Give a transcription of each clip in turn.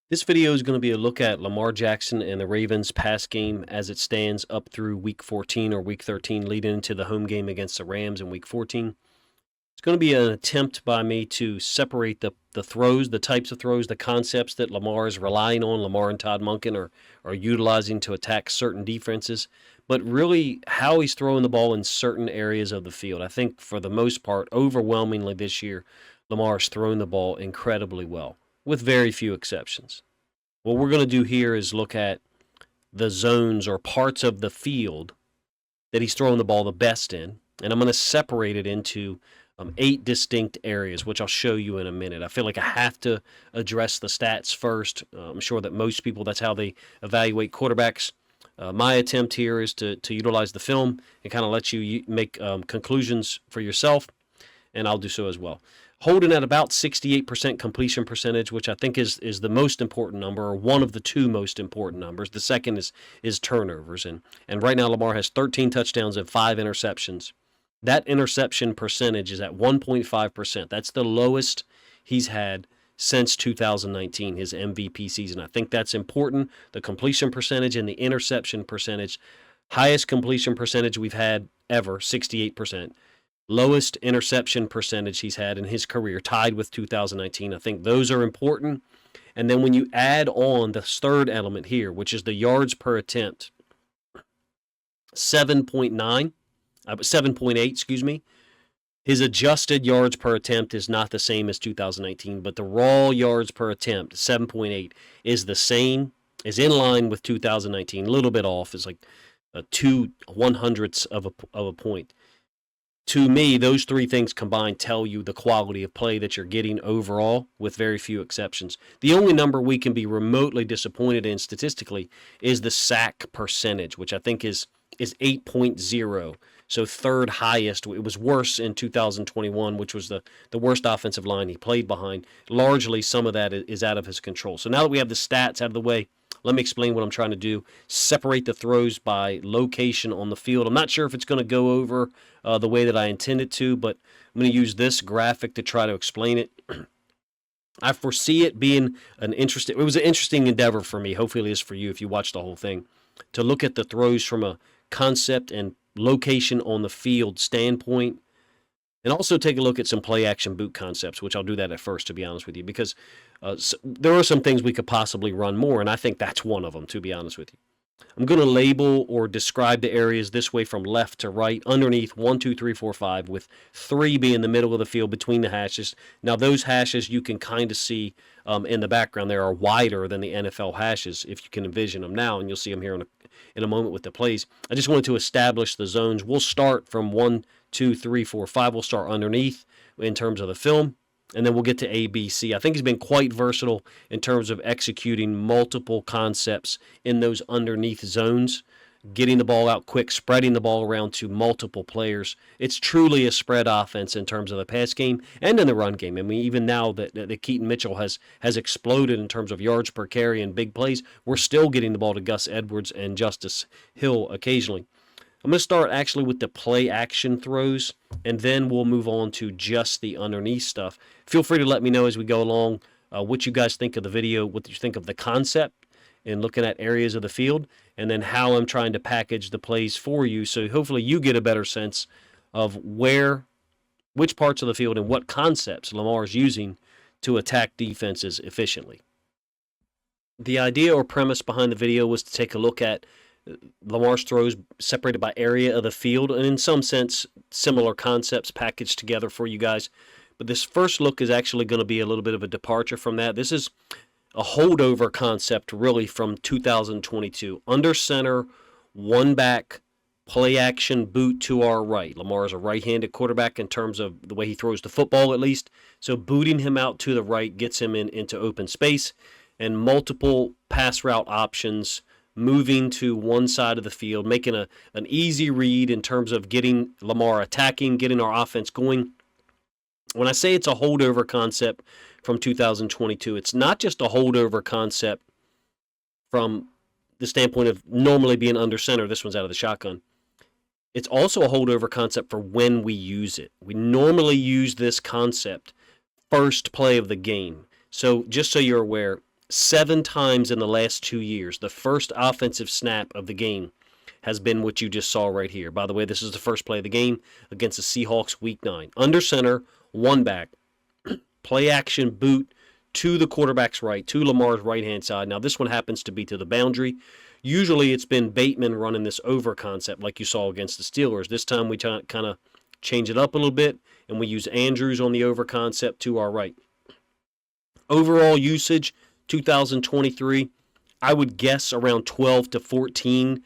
This video is going to be a look at Lamar Jackson and the Ravens pass game as it stands up through week 14 or week 13, leading into the home game against the Rams in week 14. It's going to be an attempt by me to separate the throws, the types of throws, the concepts that Lamar is relying on, Lamar and Todd Monken are utilizing to attack certain defenses, but really how he's throwing the ball in certain areas of the field. I think for the most part, overwhelmingly this year, Lamar's thrown the ball incredibly well, with very few exceptions. What we're going to do here is look at the zones or parts of the field that he's throwing the ball the best in, and I'm going to separate it into 8 distinct areas, which I'll show you in a minute. I feel like I have to address the stats first. I'm sure that most people, that's how they evaluate quarterbacks. My attempt here is to utilize the film and kind of let you make conclusions for yourself, and I'll do so as well. Holding at about 68% completion percentage, which I think is the most important number, or one of the two most important numbers. The second is turnovers. And right now Lamar has 13 touchdowns and 5 interceptions. That interception percentage is at 1.5%. That's the lowest he's had since 2019, his MVP season. I think that's important. The completion percentage and the interception percentage, highest completion percentage we've had ever, 68%. Lowest interception percentage he's had in his career, tied with 2019. I think those are important. And then when you add on the third element here, which is the yards per attempt, 7.8, excuse me. His adjusted yards per attempt is not the same as 2019, but the raw yards per attempt, 7.8, is the same, is in line with 2019. A little bit off, is like 2/100ths of a point. To me, those three things combined tell you the quality of play that you're getting overall, with very few exceptions. The only number we can be remotely disappointed in statistically is the sack percentage, which I think is 8.0. So third highest. It was worse in 2021, which was the worst offensive line he played behind. Largely, some of that is out of his control. So now that we have the stats out of the way, let me explain what I'm trying to do. Separate the throws by location on the field. I'm not sure if it's going to go over the way that I intend it to, but I'm going to use this graphic to try to explain it. I foresee it being it was an interesting endeavor for me. Hopefully it is for you if you watch the whole thing, to look at the throws from a concept and location on the field standpoint, and also take a look at some play action boot concepts, which I'll do that at first, to be honest with you, because there are some things we could possibly run more, and I think that's one of them, to be honest with you. I'm going to label or describe the areas this way from left to right, underneath 1, 2, 3, 4, 5, with 3 being the middle of the field between the hashes. Now, those hashes you can kind of see in the background. They are wider than the NFL hashes, if you can envision them now, and you'll see them here in a moment with the plays. I just wanted to establish the zones. We'll start from 1, 2, 3, 4, 5. We'll start underneath in terms of the film, and then we'll get to A, B, C. I think he's been quite versatile in terms of executing multiple concepts in those underneath zones, getting the ball out quick, spreading the ball around to multiple players. It's truly a spread offense in terms of the pass game and in the run game. I mean, even now that Keaton Mitchell has exploded in terms of yards per carry and big plays, we're still getting the ball to Gus Edwards and Justice Hill occasionally. I'm going to start actually with the play action throws, and then we'll move on to just the underneath stuff. Feel free to let me know as we go along what you guys think of the video, what you think of the concept and looking at areas of the field, and then how I'm trying to package the plays for you, so hopefully you get a better sense of which parts of the field and what concepts Lamar is using to attack defenses efficiently. The idea or premise behind the video was to take a look at Lamar's throws separated by area of the field, and in some sense, similar concepts packaged together for you guys. But this first look is actually going to be a little bit of a departure from that. This is a holdover concept really from 2022. Under center, one back, play action boot to our right. Lamar is a right-handed quarterback in terms of the way he throws the football, at least. So booting him out to the right gets him into open space, and multiple pass route options, moving to one side of the field, making an easy read in terms of getting Lamar attacking, getting our offense going. When I say it's a holdover concept from 2022, it's not just a holdover concept from the standpoint of normally being under center. This one's out of the shotgun. It's also a holdover concept for when we use it. We normally use this concept first play of the game. So just so you're aware, 7 times in the last 2 years, the first offensive snap of the game has been what you just saw right here. By the way, this is the first play of the game against the Seahawks week 9. Under center, one back, play action boot to the quarterback's right, to Lamar's right-hand side. Now, this one happens to be to the boundary. Usually it's been Bateman running this over concept like you saw against the Steelers. This time we kind of change it up a little bit, and we use Andrews on the over concept to our right. Overall usage, 2023, I would guess around 12 to 14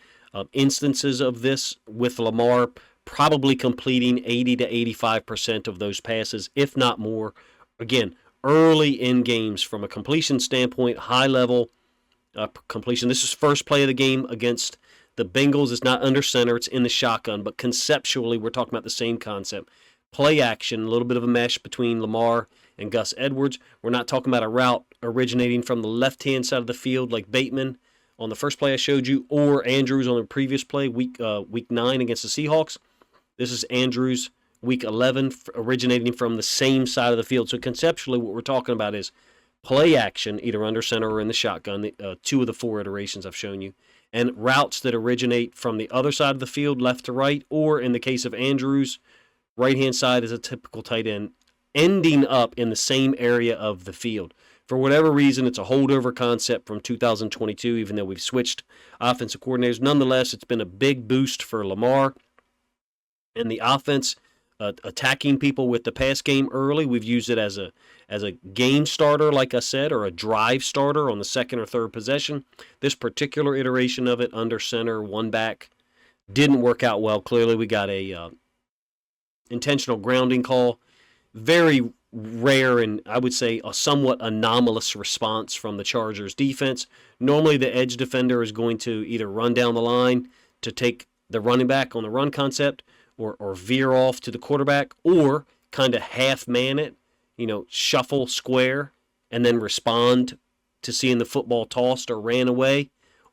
instances of this with Lamar, probably completing 80 to 85% of those passes, if not more. Again, early in games from a completion standpoint, high level completion. This is first play of the game against the Bengals. It's not under center, it's in the shotgun, but conceptually we're talking about the same concept. Play action, a little bit of a mesh between Lamar and Gus Edwards. We're not talking about a route originating from the left-hand side of the field like Bateman on the first play I showed you, or Andrews on the previous play, week 9 against the Seahawks. This is Andrews, week 11, originating from the same side of the field. So conceptually what we're talking about is play action, either under center or in the shotgun, 2 of the 4 iterations I've shown you, and routes that originate from the other side of the field, left to right, or in the case of Andrews, right-hand side is a typical tight end, ending up in the same area of the field. For whatever reason, it's a holdover concept from 2022, even though we've switched offensive coordinators. Nonetheless, it's been a big boost for Lamar and the offense, attacking people with the pass game early. We've used it as a game starter, like I said, or a drive starter on the second or third possession. This particular iteration of it, under center, one back, didn't work out well. Clearly, we got a intentional grounding call. Very rare and I would say a somewhat anomalous response from the Chargers defense. Normally the edge defender is going to either run down the line to take the running back on the run concept or veer off to the quarterback, or kind of half man it, shuffle square and then respond to seeing the football tossed or ran away,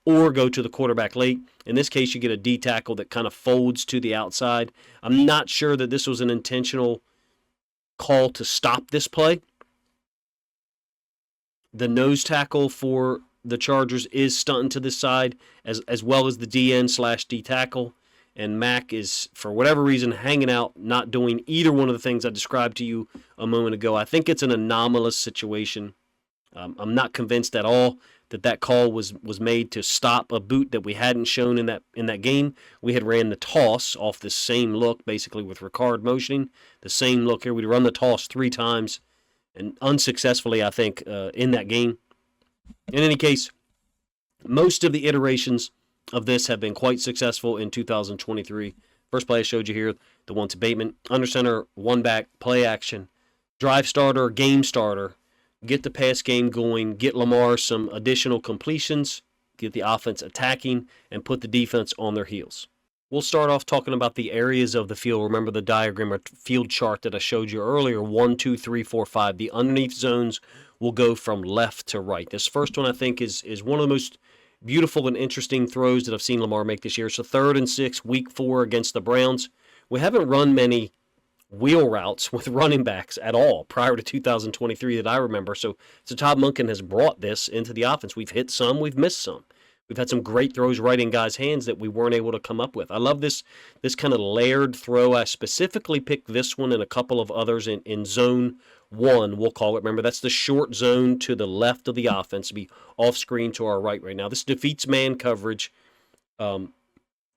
or go to the quarterback late. In this case, you get a D tackle that kind of folds to the outside. I'm not sure that this was an intentional call to stop this play. The nose tackle for the Chargers is stunting to this side, as well as the DN/D tackle. And Mack is, for whatever reason, hanging out, not doing either one of the things I described to you a moment ago. I think it's an anomalous situation. I'm not convinced at all that call was made to stop a boot that we hadn't shown in that game. We had ran the toss off the same look, basically with Ricard motioning. The same look here. We'd run the toss 3 times, and unsuccessfully, I think, in that game. In any case, most of the iterations of this have been quite successful in 2023. First play I showed you here, the one to Bateman. Under center, one back, play action, drive starter, game starter. Get the pass game going, get Lamar some additional completions, get the offense attacking, and put the defense on their heels. We'll start off talking about the areas of the field. Remember the diagram or field chart that I showed you earlier, 1, 2, 3, 4, 5. The underneath zones will go from left to right. This first one I think is one of the most beautiful and interesting throws that I've seen Lamar make this year. So 3rd and 6, week 4 against the Browns. We haven't run many wheel routes with running backs at all prior to 2023 that I remember. So Todd Monken has brought this into the offense. We've hit some, we've missed some. We've had some great throws right in guys' hands that we weren't able to come up with. I love this kind of layered throw. I specifically picked this one and a couple of others in zone 1, we'll call it. Remember, that's the short zone to the left of the offense, to be off screen to our right now. This defeats man coverage.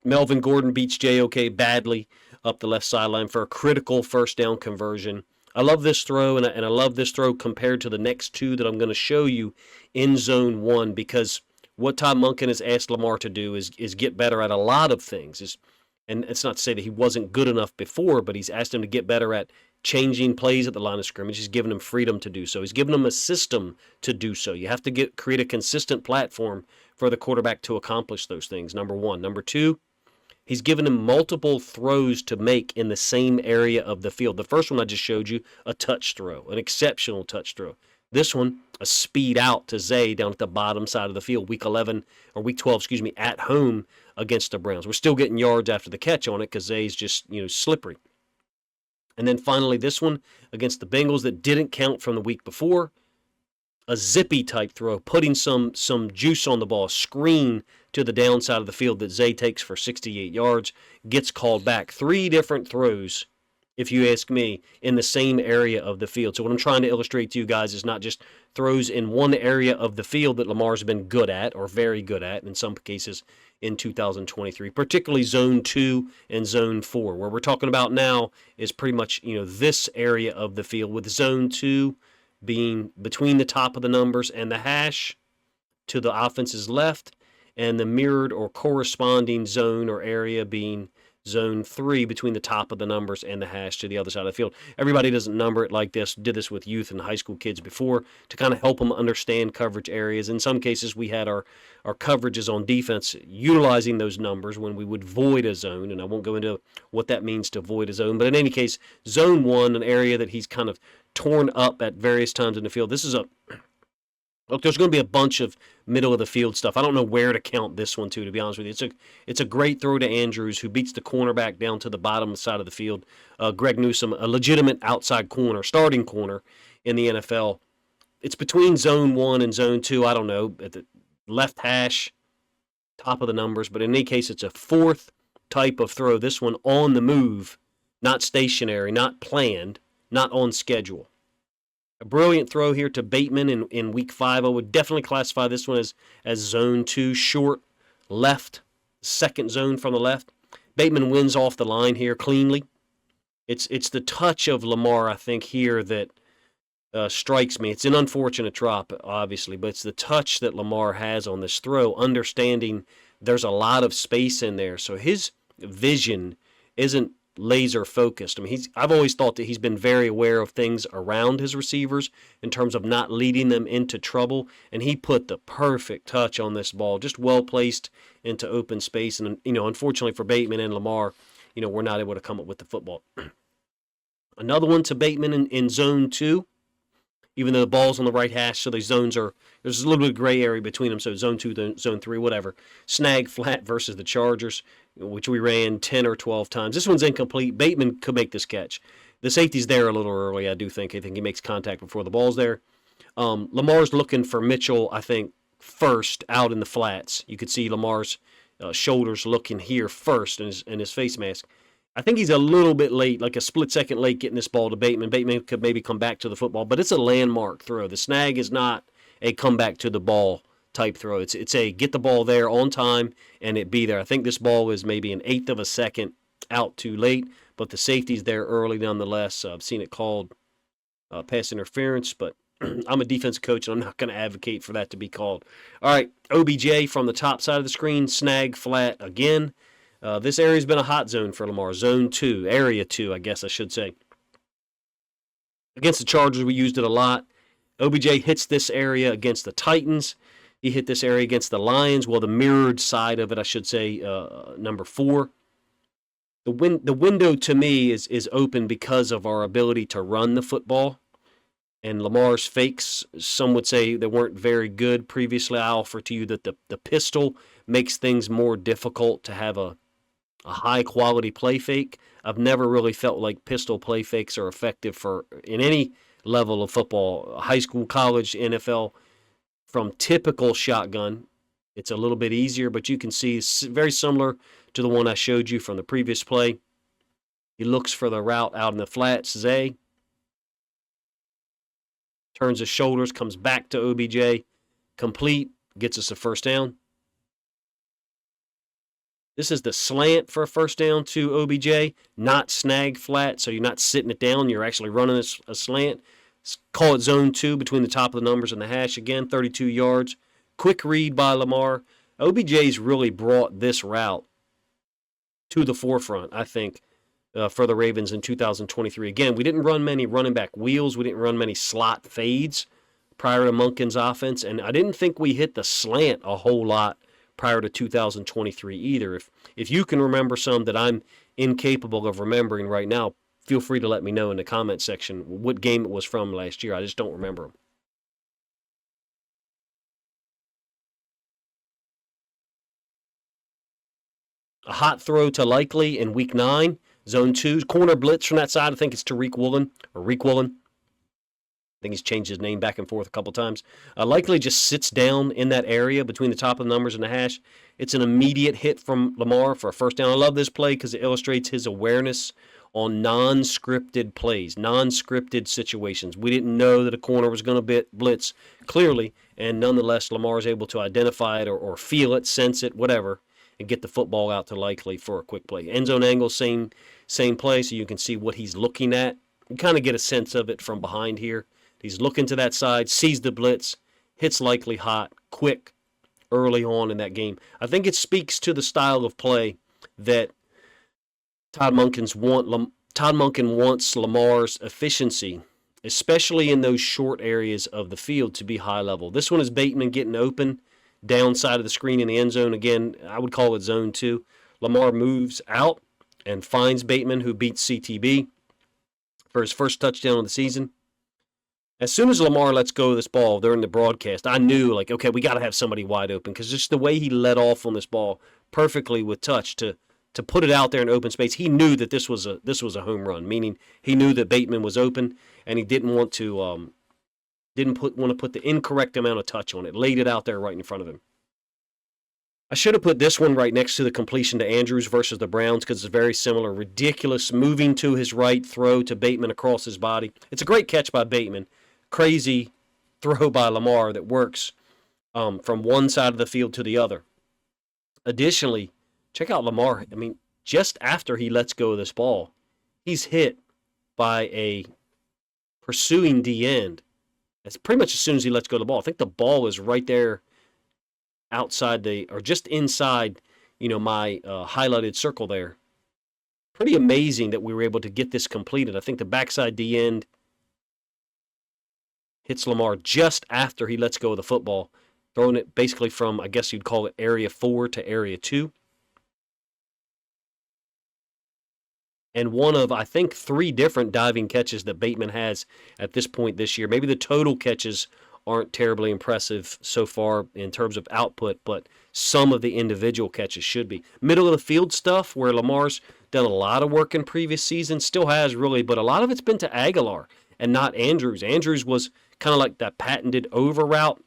Melvin Gordon beats JOK badly up the left sideline for a critical first down conversion. I love this throw, and I love this throw compared to the next 2 that I'm going to show you in zone 1, because what Todd Monken has asked Lamar to do is get better at a lot of things. And it's not to say that he wasn't good enough before, but he's asked him to get better at changing plays at the line of scrimmage. He's given him freedom to do so. He's given him a system to do so. You have to create a consistent platform for the quarterback to accomplish those things, number 1. Number 2, he's given him multiple throws to make in the same area of the field. The first one I just showed you, a touch throw, an exceptional touch throw. This one, a speed out to Zay down at the bottom side of the field, week 12, at home against the Browns. We're still getting yards after the catch on it because Zay's just, slippery. And then finally this one against the Bengals that didn't count from the week before. a zippy type throw, putting some juice on the ball, screen to the downside of the field that Zay takes for 68 yards, gets called back. 3 different throws, if you ask me, in the same area of the field. So what I'm trying to illustrate to you guys is not just throws in one area of the field that Lamar's been good at, or very good at in some cases in 2023, particularly zone 2 and zone 4. Where we're talking about now is pretty much, this area of the field, with zone 2 being between the top of the numbers and the hash to the offense's left, and the mirrored or corresponding zone or area being zone 3 between the top of the numbers and the hash to the other side of the field. Everybody doesn't number it like this. Did this with youth and high school kids before to kind of help them understand coverage areas. In some cases, we had our coverages on defense utilizing those numbers when we would void a zone, and I won't go into what that means to void a zone. But in any case, zone 1, an area that he's kind of torn up at various times in the field. This is look, there's going to be a bunch of middle of the field stuff. I don't know where to count this one to be honest with you. It's a great throw to Andrews, who beats the cornerback down to the bottom side of the field. Greg Newsome, a legitimate outside corner, starting corner in the NFL. It's between zone 1 and zone 2. I don't know, at the left hash, top of the numbers. But in any case, it's a 4th type of throw. This one on the move, not stationary, not planned, not on schedule. A brilliant throw here to Bateman in week 5. I would definitely classify this one as zone 2, short left, second zone from the left. Bateman wins off the line here cleanly. It's the touch of Lamar, I think, here that strikes me. It's an unfortunate drop, obviously, but it's the touch that Lamar has on this throw, understanding there's a lot of space in there. So his vision isn't laser focused. I mean, I've always thought that he's been very aware of things around his receivers in terms of not leading them into trouble, and he put the perfect touch on this ball, just well placed into open space. And unfortunately for Bateman and Lamar, we're not able to come up with the football. Another one to Bateman in zone 2, even though the ball's on the right hash, so there's a little bit of gray area between them, so zone 2, zone 3, whatever. Snag flat versus the Chargers, which we ran 10 or 12 times. This one's incomplete. Bateman could make this catch. The safety's there a little early, I do think. I think he makes contact before the ball's there. Lamar's looking for Mitchell, I think, first out in the flats. You could see Lamar's shoulders looking here first in his face mask. I think he's a little bit late, like a split second late getting this ball to Bateman. Bateman could maybe come back to the football, but it's a landmark throw. The snag is not a comeback to the ball type throw. It's a get the ball there on time and it be there. I think this ball is maybe an 1/8 of a second out too late, but the safety's there early nonetheless. I've seen it called pass interference, but I'm a defensive coach and I'm not going to advocate for that to be called. All right, OBJ from the top side of the screen, snag flat again. This area's been a hot zone for Lamar. Zone 2, area 2, I guess I should say. Against the Chargers, we used it a lot. OBJ hits this area against the Titans. He hit this area against the Lions. Well, the mirrored side of it, I should say, number 4. The window to me is open because of our ability to run the football. And Lamar's fakes, some would say they weren't very good previously. I offer to you that the pistol makes things more difficult to have a high-quality play fake. I've never really felt like pistol play fakes are effective in any level of football, high school, college, NFL. From typical shotgun, it's a little bit easier, but you can see it's very similar to the one I showed you from the previous play. He looks for the route out in the flats. Zay turns his shoulders, comes back to OBJ, complete, gets us a first down. This is the slant for a first down to OBJ, not snag flat, so you're not sitting it down. You're actually running a slant. Call it zone 2 between the top of the numbers and the hash again, 32 yards. Quick read by Lamar. OBJ's really brought this route to the forefront, I think, for the Ravens in 2023. Again, we didn't run many running back wheels. We didn't run many slot fades prior to Monken's offense, and I didn't think we hit the slant a whole lot prior to 2023 either. If you can remember some that I'm incapable of remembering right now, feel free to let me know in the comment section what game it was from last year. I just don't remember them. A hot throw to Likely in week 9, zone 2, corner blitz from that side. I think it's Tariq Woolen or Reek Woolen. think he's changed his name back and forth a couple times. Likely just sits down in that area between the top of the numbers and the hash. It's an immediate hit from Lamar for a first down. I love this play because it illustrates his awareness on non-scripted plays, non-scripted situations. We didn't know that a corner was going to blitz clearly, and nonetheless, Lamar is able to identify it or feel it, sense it, whatever, and get the football out to Likely for a quick play. End zone angle, same play, so you can see what he's looking at. You kind of get a sense of it from behind here. He's looking to that side, sees the blitz, hits Likely hot, quick, early on in that game. I think it speaks to the style of play that Todd Monken wants Lamar's efficiency, especially in those short areas of the field, to be high level. This one is Bateman getting open, downside of the screen in the end zone. Again, I would call it zone 2. Lamar moves out and finds Bateman, who beats CTB for his first touchdown of the season. As soon as Lamar lets go of this ball during the broadcast, I knew, like, okay, we got to have somebody wide open, because just the way he let off on this ball perfectly with touch to put it out there in open space, he knew that this was a home run. Meaning, he knew that Bateman was open, and he didn't want to put the incorrect amount of touch on it. Laid it out there right in front of him. I should have put this one right next to the completion to Andrews versus the Browns, because it's very similar. Ridiculous moving to his right, throw to Bateman across his body. It's a great catch by Bateman. Crazy throw by Lamar that works from one side of the field to the other. Additionally, check out Lamar. I mean, just after he lets go of this ball, he's hit by a pursuing D end. That's pretty much as soon as he lets go of the ball. I think the ball is right there outside or just inside, my highlighted circle there. Pretty amazing that we were able to get this completed. I think the backside D end hits Lamar just after he lets go of the football, throwing it basically from, I guess you'd call it area 4 to area 2. And one of, I think, 3 different diving catches that Bateman has at this point this year. Maybe the total catches aren't terribly impressive so far in terms of output, but some of the individual catches should be. Middle of the field stuff, where Lamar's done a lot of work in previous seasons, still has really, but a lot of it's been to Aguilar and not Andrews. Andrews was kind of like that patented over route,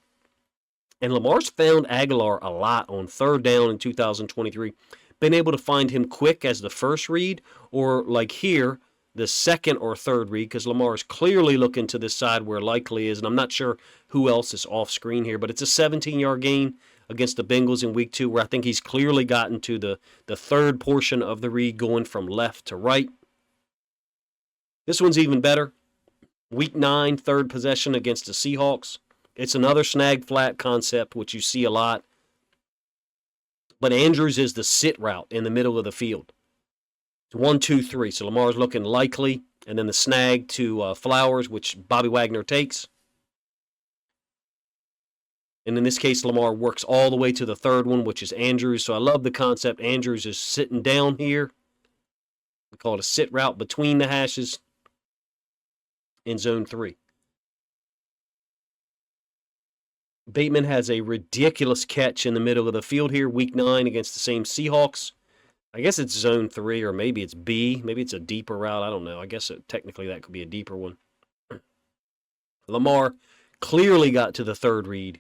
and Lamar's found Aguilar a lot on third down in 2023. Been able to find him quick as the first read, or like here, the second or third read, because Lamar is clearly looking to this side where Likely is, and I'm not sure who else is off screen here, but it's a 17-yard gain against the Bengals in week 2, where I think he's clearly gotten to the third portion of the read, going from left to right. This one's even better. Week 9, third possession against the Seahawks. It's another snag flat concept, which you see a lot. But Andrews is the sit route in the middle of the field. It's 1, 2, 3. So Lamar's looking Likely, and then the snag to Flowers, which Bobby Wagner takes. And in this case, Lamar works all the way to the third one, which is Andrews. So I love the concept. Andrews is sitting down here. We call it a sit route between the hashes in zone 3. Bateman has a ridiculous catch in the middle of the field here, week 9 against the same Seahawks. I guess it's zone 3, or maybe it's B. Maybe it's a deeper route. I don't know. I guess technically that could be a deeper one. Lamar clearly got to the third read.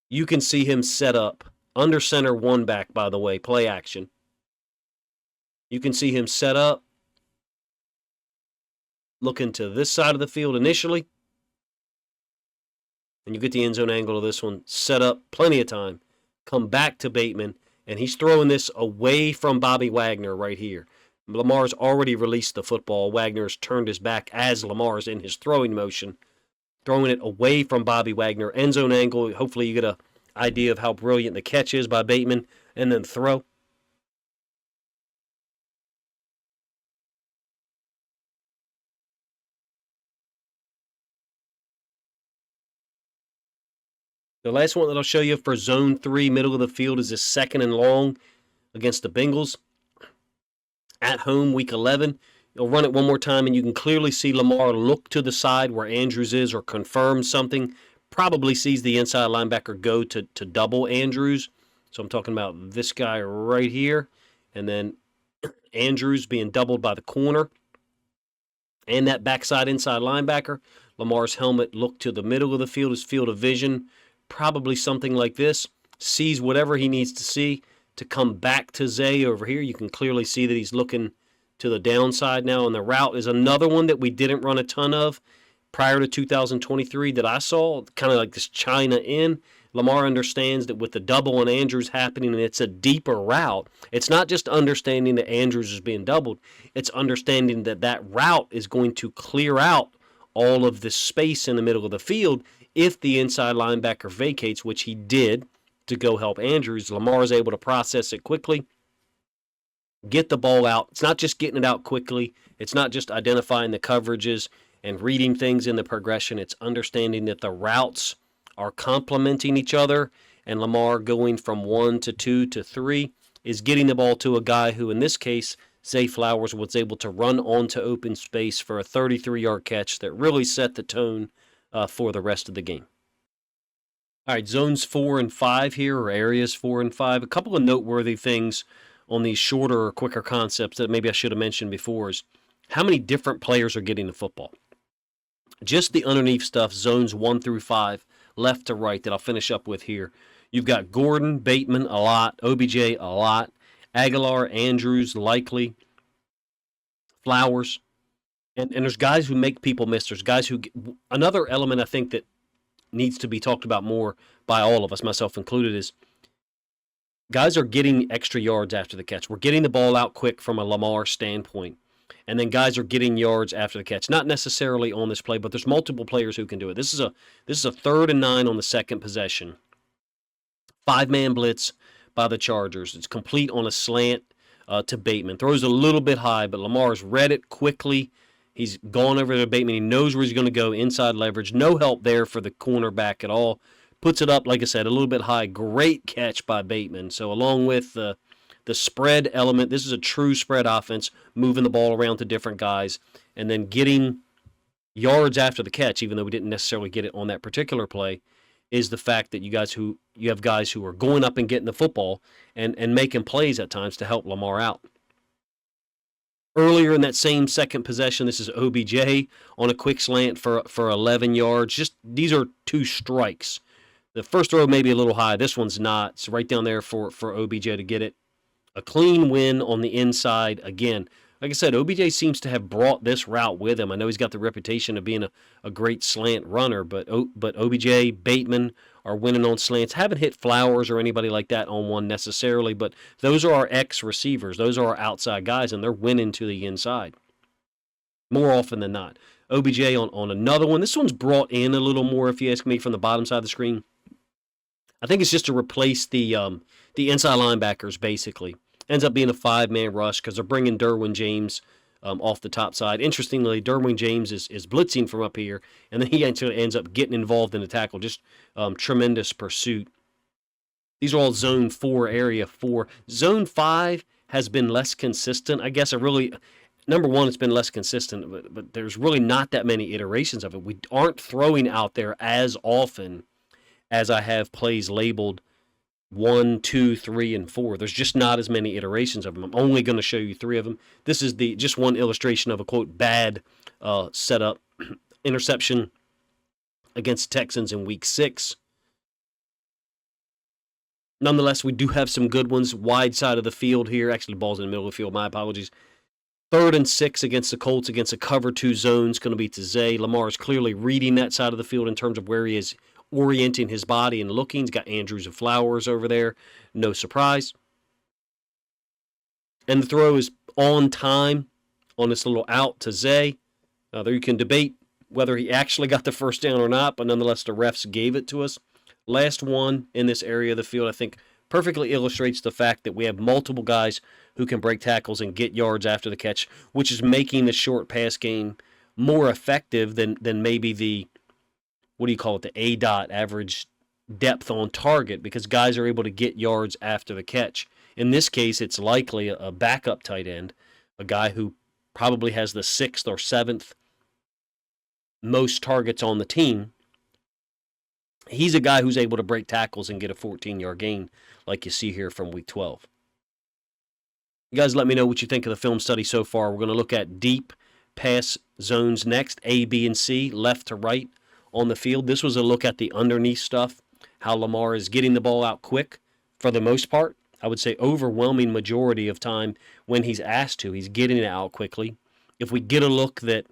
You can see him set up under center, one back, by the way, play action. You can see him set up, looking to this side of the field initially. And you get the end zone angle of this one, set up plenty of time, come back to Bateman, and he's throwing this away from Bobby Wagner right here. Lamar's already released the football. Wagner's turned his back as Lamar's in his throwing motion, throwing it away from Bobby Wagner. End zone angle, hopefully you get an idea of how brilliant the catch is by Bateman, and then throw. The last one that I'll show you for zone 3, middle of the field, is this 2nd and long against the Bengals. At home, week 11. You'll run it one more time, and you can clearly see Lamar look to the side where Andrews is, or confirm something. Probably sees the inside linebacker go to double Andrews. So I'm talking about this guy right here. And then Andrews being doubled by the corner and that backside inside linebacker. Lamar's helmet looked to the middle of the field, his field of vision, probably something like this. Sees whatever he needs to see to come back to Zay over here. You can clearly see that he's looking to the downside now, and the route is another one that we didn't run a ton of prior to 2023 that I saw, kind of like this China in. Lamar understands that with the double and Andrews happening, and it's a deeper route, it's not just understanding that Andrews is being doubled, it's understanding that that route is going to clear out all of the space in the middle of the field if the inside linebacker vacates, which he did to go help Andrews. Lamar is able to process it quickly, get the ball out. It's not just getting it out quickly. It's not just identifying the coverages and reading things in the progression. It's understanding that the routes are complementing each other, and Lamar going from 1 to 2 to 3 is getting the ball to a guy who, in this case, Zay Flowers, was able to run onto open space for a 33-yard catch that really set the tone for the rest of the game. All right, zones 4 and 5 here, or areas 4 and 5. A couple of noteworthy things on these shorter or quicker concepts that maybe I should have mentioned before is how many different players are getting the football. Just the underneath stuff, zones 1 through 5, left to right, that I'll finish up with here. You've got Gordon, Bateman, a lot. OBJ, a lot. Aguilar, Andrews, likely. Flowers. And there's guys who make people miss. There's guys who... Another element I think that needs to be talked about more by all of us, myself included, is guys are getting extra yards after the catch. We're getting the ball out quick from a Lamar standpoint. And then guys are getting yards after the catch. Not necessarily on this play, but there's multiple players who can do it. This is a 3rd and 9 on the second possession. 5-man blitz by the Chargers. It's complete on a slant to Bateman. Throws a little bit high, but Lamar's read it quickly. He's gone over to Bateman. He knows where he's going to go, inside leverage. No help there for the cornerback at all. Puts it up, like I said, a little bit high. Great catch by Bateman. So along with the spread element, this is a true spread offense, moving the ball around to different guys and then getting yards after the catch, even though we didn't necessarily get it on that particular play, is the fact that you have guys who are going up and getting the football and making plays at times to help Lamar out. Earlier in that same second possession, this is OBJ on a quick slant for 11 yards. Just these are 2 strikes. The first throw may be a little high. This one's not. It's right down there for OBJ to get it. A clean win on the inside. Again, like I said, OBJ seems to have brought this route with him. I know he's got the reputation of being a great slant runner, but OBJ, Bateman are winning on slants. Haven't hit Flowers or anybody like that on one necessarily, but those are our ex-receivers. Those are our outside guys, and they're winning to the inside more often than not. OBJ on another one. This one's brought in a little more, if you ask me, from the bottom side of the screen. I think it's just to replace the inside linebackers, basically. Ends up being a 5-man rush because they're bringing Derwin James off the top side. Interestingly, Derwin James is blitzing from up here, and then he ends up getting involved in the tackle. Just tremendous pursuit. These are all Zone 4, Area 4. Zone 5 has been less consistent. I guess number one, it's been less consistent, but there's really not that many iterations of it. We aren't throwing out there as often as I have plays labeled 1, 2, 3, and 4. There's just not as many iterations of them. I'm only going to show you 3 of them. This is just one illustration of a, quote, bad setup. Interception against Texans in Week 6. Nonetheless, we do have some good ones. Wide side of the field here. Actually, the ball's in the middle of the field. My apologies. 3rd and 6 against the Colts against a cover 2 zone. It's going to be to Zay. Lamar is clearly reading that side of the field in terms of where he is orienting his body and looking. He's got Andrews and Flowers over there. No surprise. And the throw is on time on this little out to Zay. There you can debate whether he actually got the first down or not, but nonetheless the refs gave it to us. Last one in this area of the field, I think, perfectly illustrates the fact that we have multiple guys who can break tackles and get yards after the catch, which is making the short pass game more effective than maybe the, what do you call it, the ADOT, average depth on target, because guys are able to get yards after the catch. In this case, it's likely a backup tight end, a guy who probably has the 6th or 7th most targets on the team. He's a guy who's able to break tackles and get a 14-yard gain like you see here from Week 12. You guys let me know what you think of the film study so far. We're going to look at deep pass zones next, A, B, and C, left to right on the field. This was a look at the underneath stuff, how Lamar is getting the ball out quick for the most part. I would say overwhelming majority of time when he's asked to, he's getting it out quickly. If we get a look that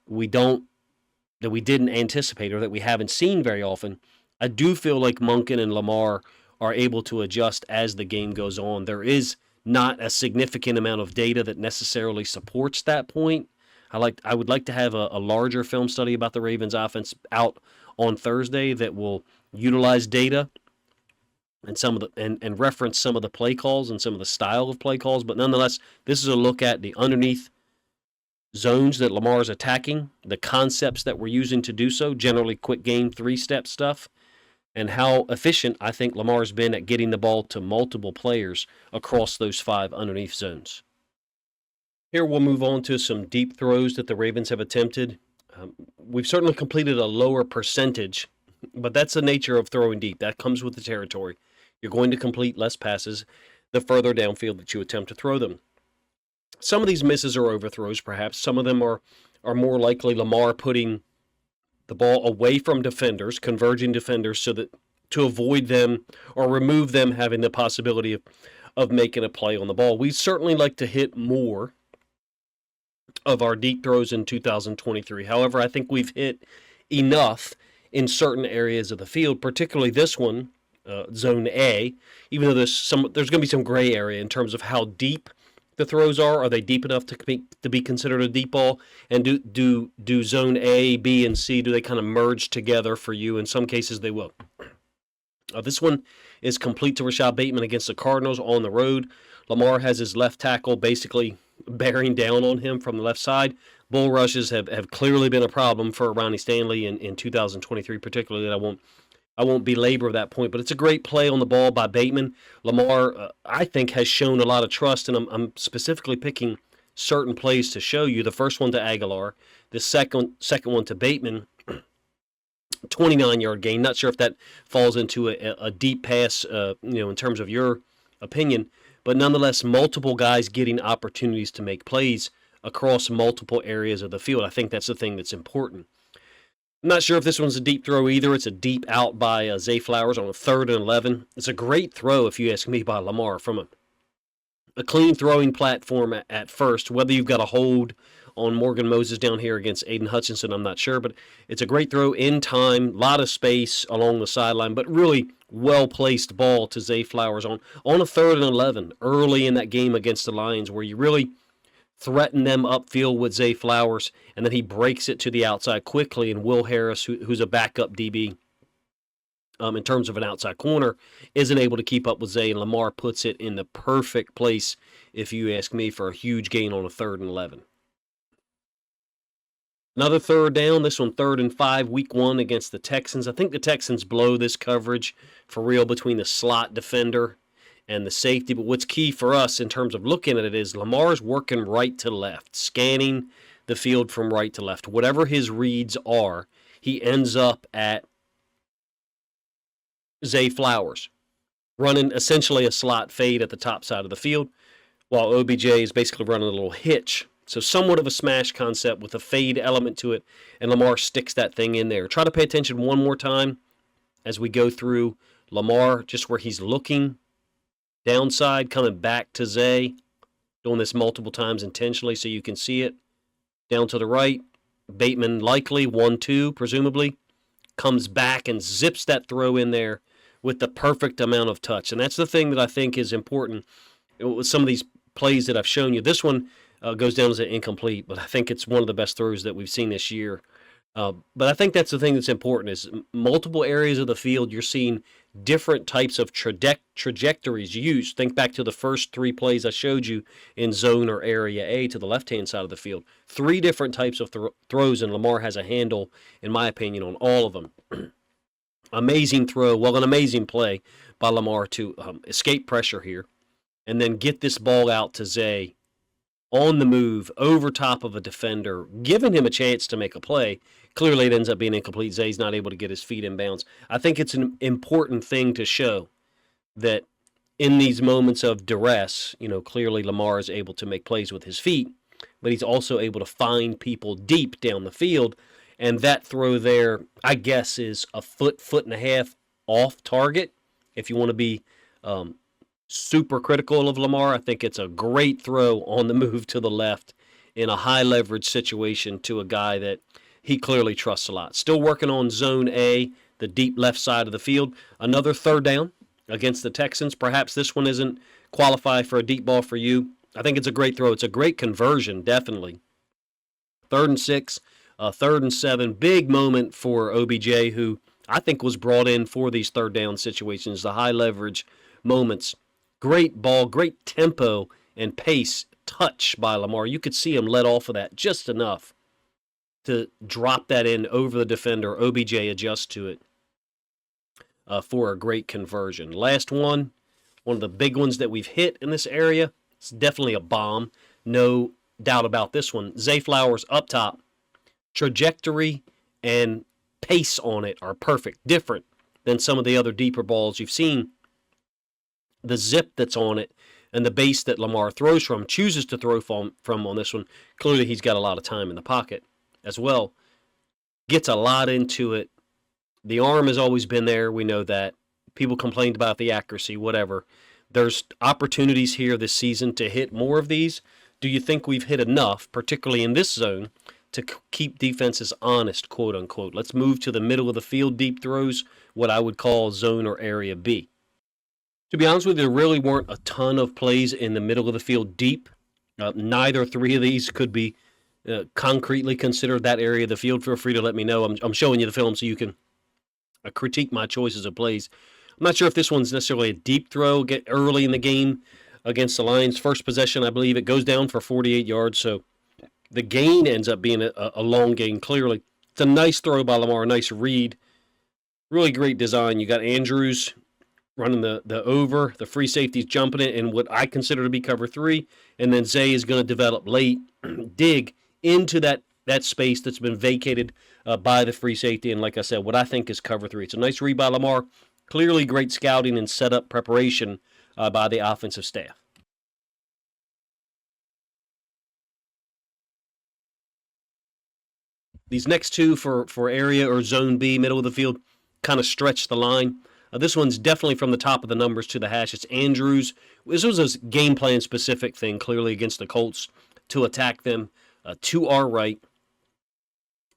we didn't anticipate or that we haven't seen very often, I do feel like Monken and Lamar are able to adjust as the game goes on. There is not a significant amount of data that necessarily supports that point. I would like to have a larger film study about the Ravens offense out on Thursday that will utilize data and and reference some of the play calls and some of the style of play calls. But nonetheless, this is a look at the underneath zones that Lamar is attacking, the concepts that we're using to do so, generally quick game, 3-step stuff, and how efficient I think Lamar's been at getting the ball to multiple players across those 5 underneath zones. Here we'll move on to some deep throws that the Ravens have attempted. We've certainly completed a lower percentage, but that's the nature of throwing deep. That comes with the territory. You're going to complete less passes the further downfield that you attempt to throw them. Some of these misses are overthrows, perhaps. Some of them are more likely Lamar putting the ball away from defenders, converging defenders, so that to avoid them or remove them having the possibility of making a play on the ball. We certainly like to hit more of our deep throws in 2023. However, I think we've hit enough in certain areas of the field, particularly this one, Zone A, even though there's going to be some gray area in terms of how deep the throws are. Are they deep enough to be considered a deep ball? And do Zone A, B, and C, do they kind of merge together for you? In some cases, they will. This one is complete to Rashad Bateman against the Cardinals on the road. Lamar has his left tackle basically bearing down on him from the left side. Bull rushes have clearly been a problem for Ronnie Stanley in 2023, particularly. That I won't belabor that point, but it's a great play on the ball by Bateman. Lamar, I think, has shown a lot of trust, and I'm specifically picking certain plays to show you. The first one to Aguilar, the second one to Bateman, 29-yard gain. Not sure if that falls into a deep pass, in terms of your opinion, but nonetheless, multiple guys getting opportunities to make plays across multiple areas of the field. I think that's the thing that's important. I'm not sure if this one's a deep throw either. It's a deep out by Zay Flowers on a 3rd and 11. It's a great throw, if you ask me, by Lamar from a clean throwing platform at first. Whether you've got a hold on Morgan Moses down here against Aiden Hutchinson, I'm not sure, but it's a great throw in time, a lot of space along the sideline, but really well-placed ball to Zay Flowers on a 3rd and 11 early in that game against the Lions, where you really threaten them upfield with Zay Flowers, and then he breaks it to the outside quickly, and Will Harris, who's a backup DB in terms of an outside corner, isn't able to keep up with Zay, and Lamar puts it in the perfect place, if you ask me, for a huge gain on a 3rd and 11. Another 3rd down, this one 3rd and 5, week 1 against the Texans. I think the Texans blow this coverage for real between the slot defender and the safety. But what's key for us in terms of looking at it is Lamar's working right to left, scanning the field from right to left. Whatever his reads are, he ends up at Zay Flowers, running essentially a slot fade at the top side of the field, while OBJ is basically running a little hitch. So somewhat of a smash concept with a fade element to it, and Lamar sticks that thing in there. Try to pay attention one more time as we go through Lamar, just where he's looking downside, coming back to Zay, doing this multiple times intentionally so you can see it. Down to the right, Bateman likely, 1-2 presumably, comes back and zips that throw in there with the perfect amount of touch. And that's the thing that I think is important with some of these plays that I've shown you. This one goes down as an incomplete, but I think it's one of the best throws that we've seen this year. But I think that's the thing that's important is multiple areas of the field, you're seeing different types of trajectories used. Think back to the first 3 plays I showed you in zone or area A to the left-hand side of the field. 3 different types of throws, and Lamar has a handle, in my opinion, on all of them. Amazing throw, an amazing play by Lamar to escape pressure here and then get this ball out to Zay on the move, over top of a defender, giving him a chance to make a play. Clearly, it ends up being incomplete. Zay's not able to get his feet in bounds. I think it's an important thing to show that in these moments of duress, clearly Lamar is able to make plays with his feet. but he's also able to find people deep down the field. And that throw there, I guess, is a foot and a half off target. If you want to be super critical of Lamar, I think it's a great throw on the move to the left in a high leverage situation to a guy that he clearly trusts a lot. Still working on zone A, the deep left side of the field. Another third down against the Texans. Perhaps this one isn't qualify for a deep ball for you. I think it's a great throw. It's a great conversion, definitely. 3rd and 6, 3rd and 7. Big moment for OBJ, who I think was brought in for these third down situations, the high leverage moments. Great ball, great tempo and pace, touch by Lamar. You could see him let off of that just enough to drop that in over the defender. OBJ adjusts to it for a great conversion. Last one of the big ones that we've hit in this area. It's definitely a bomb. No doubt about this one. Zay Flowers up top. Trajectory and pace on it are perfect. Different than some of the other deeper balls you've seen. The zip that's on it and the base that Lamar throws from, chooses to throw from on this one. Clearly he's got a lot of time in the pocket as well. Gets a lot into it. The arm has always been there. We know that. People complained about the accuracy, whatever. There's opportunities here this season to hit more of these. Do you think we've hit enough, particularly in this zone, to keep defenses honest, quote unquote? Let's move to the middle of the field deep throws, what I would call zone or area B. To be honest with you, there really weren't a ton of plays in the middle of the field deep. Neither three of these could be concretely considered that area of the field. Feel free to let me know. I'm showing you the film so you can critique my choices of plays. I'm not sure if this one's necessarily a deep throw. Get early in the game against the Lions. First possession, I believe, it goes down for 48 yards. So the gain ends up being a long gain, clearly. It's a nice throw by Lamar, a nice read. Really great design. You got Andrews running the over, the free safety's jumping it in what I consider to be cover 3, and then Zay is going to develop late, dig into that space that's been vacated by the free safety, and like I said, what I think is cover 3. It's a nice read by Lamar. Clearly great scouting and setup preparation by the offensive staff. These next two for area or zone B, middle of the field, kind of stretch the line. This one's definitely from the top of the numbers to the hash. It's Andrews. This was a game plan specific thing, clearly against the Colts, to attack them to our right.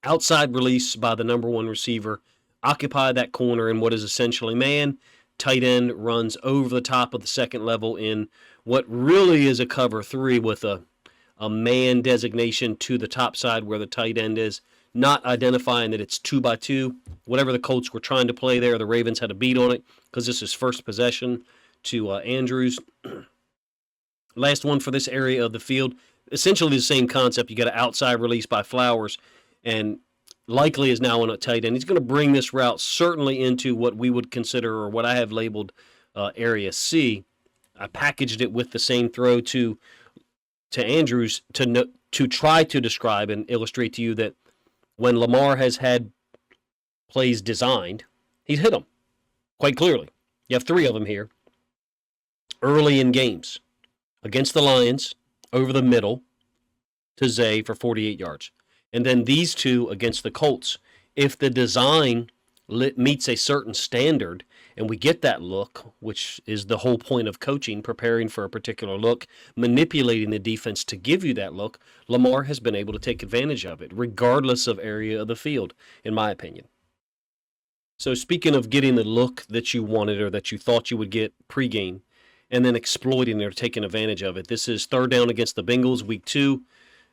Outside release by the number 1 receiver. Occupy that corner in what is essentially man. Tight end runs over the top of the second level in what really is a cover 3 with a man designation to the top side where the tight end is. Not identifying that it's 2-by-2. Whatever the Colts were trying to play there, the Ravens had a beat on it because this is first possession to Andrews. Last one for this area of the field. Essentially the same concept. You got an outside release by Flowers, and likely is now on a tight end. He's going to bring this route certainly into what we would consider, or what I have labeled area C. I packaged it with the same throw to Andrews to try to describe and illustrate to you that when Lamar has had plays designed, he's hit them quite clearly. You have 3 of them here early in games. Against the Lions, over the middle to Zay for 48 yards. And then these 2 against the Colts. If the design meets a certain standard and we get that look, which is the whole point of coaching, preparing for a particular look, manipulating the defense to give you that look, Lamar has been able to take advantage of it, regardless of area of the field, in my opinion. So speaking of getting the look that you wanted or that you thought you would get pregame, and then exploiting it or taking advantage of it, this is 3rd down against the Bengals, week 2.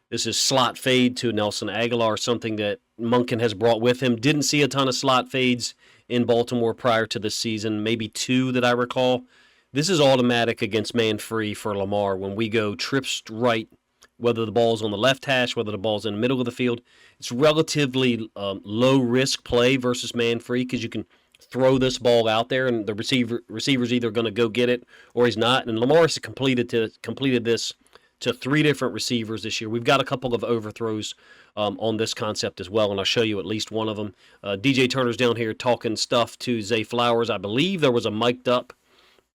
This is slot fade to Nelson Aguilar, something that Monken has brought with him. Didn't see a ton of slot fades in Baltimore prior to this season, maybe 2 that I recall. This is automatic against man free for Lamar when we go trips right, whether the ball's on the left hash, whether the ball's in the middle of the field. It's relatively low-risk play versus man free because you can throw this ball out there and the receiver's either going to go get it or he's not. And Lamar has completed this to 3 different receivers this year. We've got a couple of overthrows on this concept as well, and I'll show you at least one of them. DJ Turner's down here talking stuff to Zay Flowers. I believe there was a mic'd up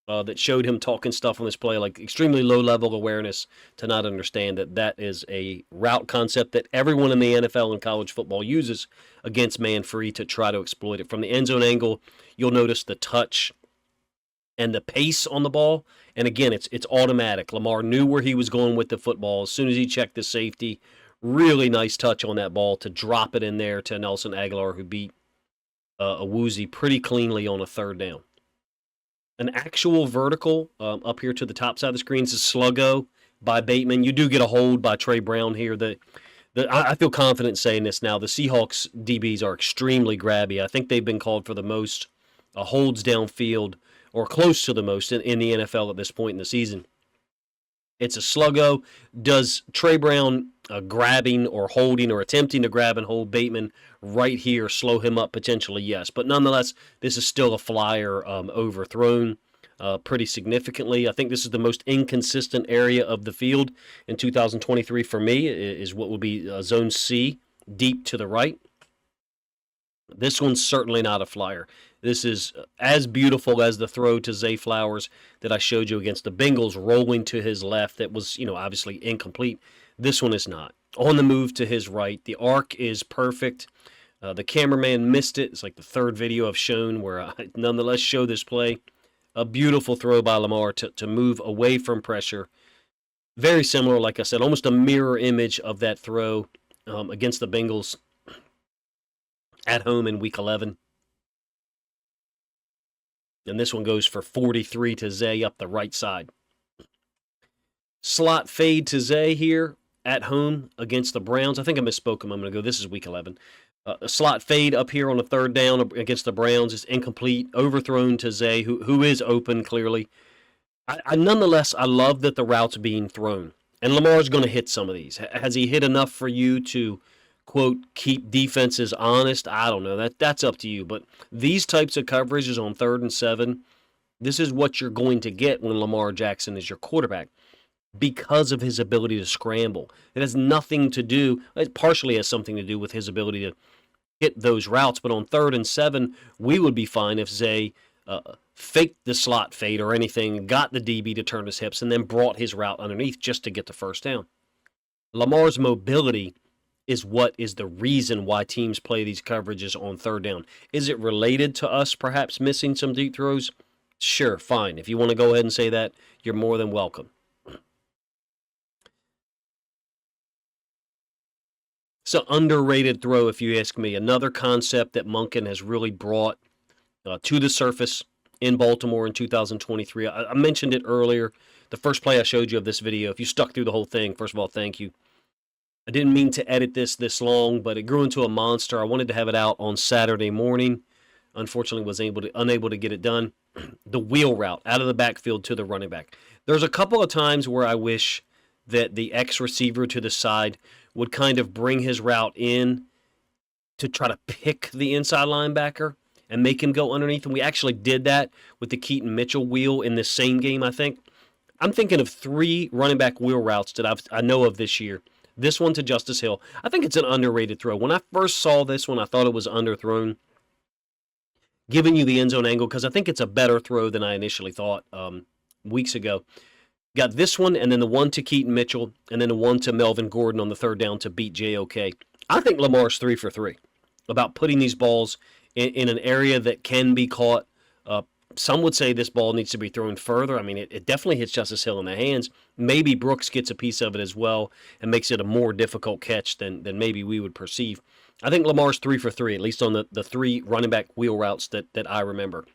that showed him talking stuff on this play, like extremely low level awareness to not understand that that is a route concept that everyone in the NFL and college football uses against man free to try to exploit it. From the end zone angle, you'll notice the touch and the pace on the ball. And again, it's automatic. Lamar knew where he was going with the football as soon as he checked the safety. Really nice touch on that ball to drop it in there to Nelson Aguilar, who beat a Woozy pretty cleanly on a third down. An actual vertical up here to the top side of the screen is a sluggo by Bateman. You do get a hold by Trey Brown here. I feel confident saying this now. The Seahawks DBs are extremely grabby. I think they've been called for the most holds downfield, or close to the most in the NFL at this point in the season. It's a sluggo. Does Trey Brown grabbing or holding or attempting to grab and hold Bateman right here slow him up potentially? Yes. But nonetheless, this is still a flyer overthrown pretty significantly. I think this is the most inconsistent area of the field in 2023 for me, is what would be Zone C, deep to the right. This one's certainly not a flyer. This is as beautiful as the throw to Zay Flowers that I showed you against the Bengals, rolling to his left. That was, obviously incomplete. This one is not. On the move to his right. The arc is perfect. The cameraman missed it. It's like the third video I've shown where I nonetheless show this play. A beautiful throw by Lamar to move away from pressure. Very similar, like I said, almost a mirror image of that throw against the Bengals at home in Week 11. And this one goes for 43 to Zay up the right side. Slot fade to Zay here at home against the Browns. I think I misspoke a moment ago. This is Week 11. A slot fade up here on a third down against the Browns is incomplete. Overthrown to Zay, who is open clearly. Nonetheless, I love that the route's being thrown. And Lamar's going to hit some of these. Has he hit enough for you to, quote, keep defenses honest? I don't know. That's up to you. But these types of coverages on 3rd and 7, this is what you're going to get when Lamar Jackson is your quarterback, because of his ability to scramble. It has nothing to do, it partially has something to do with his ability to hit those routes. But on 3rd and 7, we would be fine if Zay faked the slot fade or anything, got the DB to turn his hips, and then brought his route underneath just to get the first down. Lamar's mobility is what is the reason why teams play these coverages on 3rd down. Is it related to us perhaps missing some deep throws? Sure, fine. If you want to go ahead and say that, you're more than welcome. It's an underrated throw, if you ask me. Another concept that Monken has really brought to the surface in Baltimore in 2023. I mentioned it earlier, the first play I showed you of this video. If you stuck through the whole thing, first of all, thank you. I didn't mean to edit this long, but it grew into a monster. I wanted to have it out on Saturday morning. Unfortunately, was unable to get it done. The wheel route out of the backfield to the running back. There's a couple of times where I wish that the X-receiver to the side would kind of bring his route in to try to pick the inside linebacker and make him go underneath. And we actually did that with the Keaton Mitchell wheel in this same game, I think. I'm thinking of 3 running back wheel routes that I know of this year. This one to Justice Hill. I think it's an underrated throw. When I first saw this one, I thought it was underthrown, giving you the end zone angle, because I think it's a better throw than I initially thought weeks ago. Got this one, and then the one to Keaton Mitchell, and then the one to Melvin Gordon on the 3rd down to beat JOK. I think Lamar's 3 for 3 about putting these balls in an area that can be caught. Some would say this ball needs to be thrown further. I mean, it definitely hits Justice Hill in the hands. Maybe Brooks gets a piece of it as well and makes it a more difficult catch than maybe we would perceive. I think Lamar's 3 for 3, at least on the 3 running back wheel routes that I remember.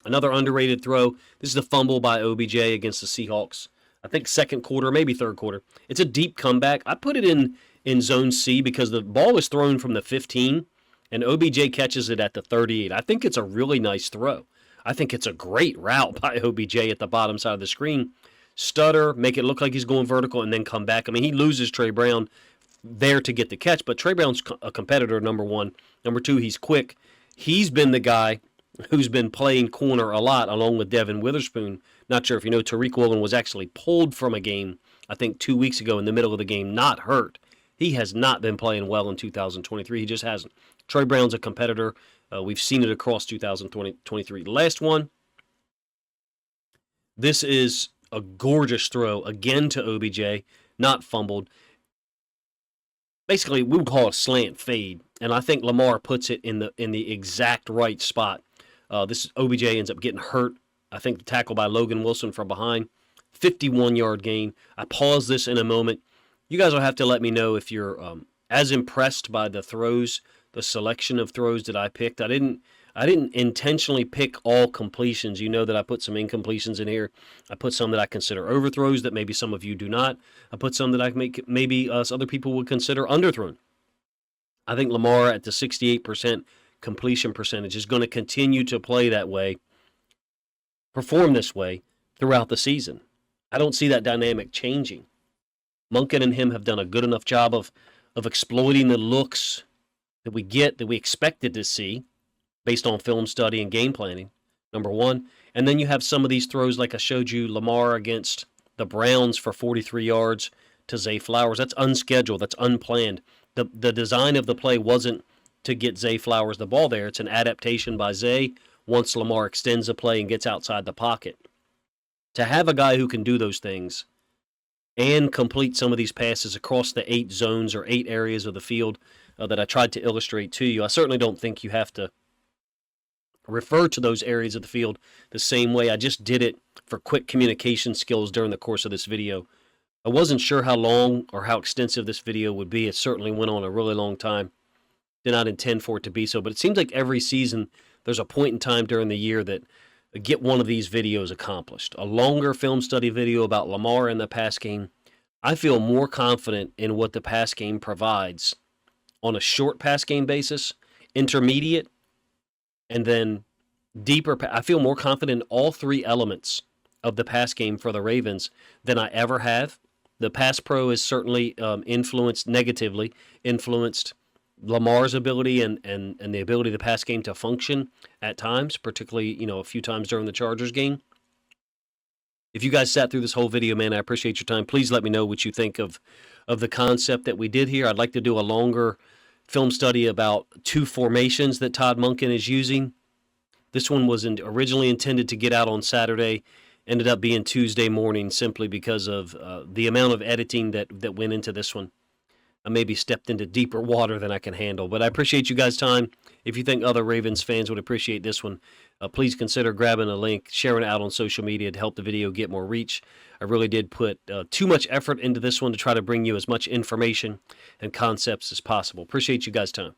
Another underrated throw. This is a fumble by OBJ against the Seahawks. I think 2nd quarter, maybe 3rd quarter. It's a deep comeback. I put it in Zone C because the ball is thrown from the 15, and OBJ catches it at the 38. I think it's a really nice throw. I think it's a great route by OBJ at the bottom side of the screen. Stutter, make it look like he's going vertical, and then come back. I mean, he loses Trey Brown there to get the catch, but Trey Brown's a competitor, number 1. Number 2, he's quick. He's been the guy who's been playing corner a lot, along with Devin Witherspoon. Not sure if you know, Tariq Woolen was actually pulled from a game, I think 2 weeks ago in the middle of the game, not hurt. He has not been playing well in 2023. He just hasn't. Trey Brown's a competitor. We've seen it across 2023. The last one, This is a gorgeous throw again to OBJ, not fumbled. Basically, we would call it a slant fade, and I think Lamar puts it in the exact right spot. This OBJ ends up getting hurt. I think the tackle by Logan Wilson from behind, 51-yard gain. I pause this in a moment. You guys will have to let me know if you're as impressed by the throws, the selection of throws that I picked. I didn't intentionally pick all completions. You know that I put some incompletions in here. I put some that I consider overthrows that maybe some of you do not. I put some that I maybe other people would consider underthrown. I think Lamar at the 68% completion percentage is going to continue to play that way, perform this way throughout the season. I don't see that dynamic changing. Monken and him have done a good enough job of exploiting the looks that we expected to see based on film study and game planning, number one. And then you have some of these throws like I showed you, Lamar against the Browns for 43 yards to Zay Flowers. That's unscheduled. That's unplanned. The design of the play wasn't to get Zay Flowers the ball there. It's an adaptation by Zay once Lamar extends the play and gets outside the pocket. To have a guy who can do those things and complete some of these passes across the 8 zones or 8 areas of the field that I tried to illustrate to you, I certainly don't think you have to refer to those areas of the field the same way. I just did it for quick communication skills during the course of this video. I wasn't sure how long or how extensive this video would be. It certainly went on a really long time. Did not intend for it to be so, but it seems like every season there's a point in time during the year that get one of these videos accomplished. A longer film study video about Lamar and the pass game. I feel more confident in what the pass game provides on a short pass game basis, intermediate, and then deeper. I feel more confident in all 3 elements of the pass game for the Ravens than I ever have. The pass pro is certainly negatively influenced Lamar's ability and the ability of the pass game to function at times, particularly, a few times during the Chargers game. If you guys sat through this whole video, man, I appreciate your time. Please let me know what you think of the concept that we did here. I'd like to do a longer film study about 2 formations that Todd Monken is using. This one was originally intended to get out on Saturday, ended up being Tuesday morning simply because of the amount of editing that went into this one. I maybe stepped into deeper water than I can handle, but I appreciate you guys' time. If you think other Ravens fans would appreciate this one, please consider grabbing a link, sharing it out on social media to help the video get more reach. I really did put too much effort into this one to try to bring you as much information and concepts as possible. Appreciate you guys' time.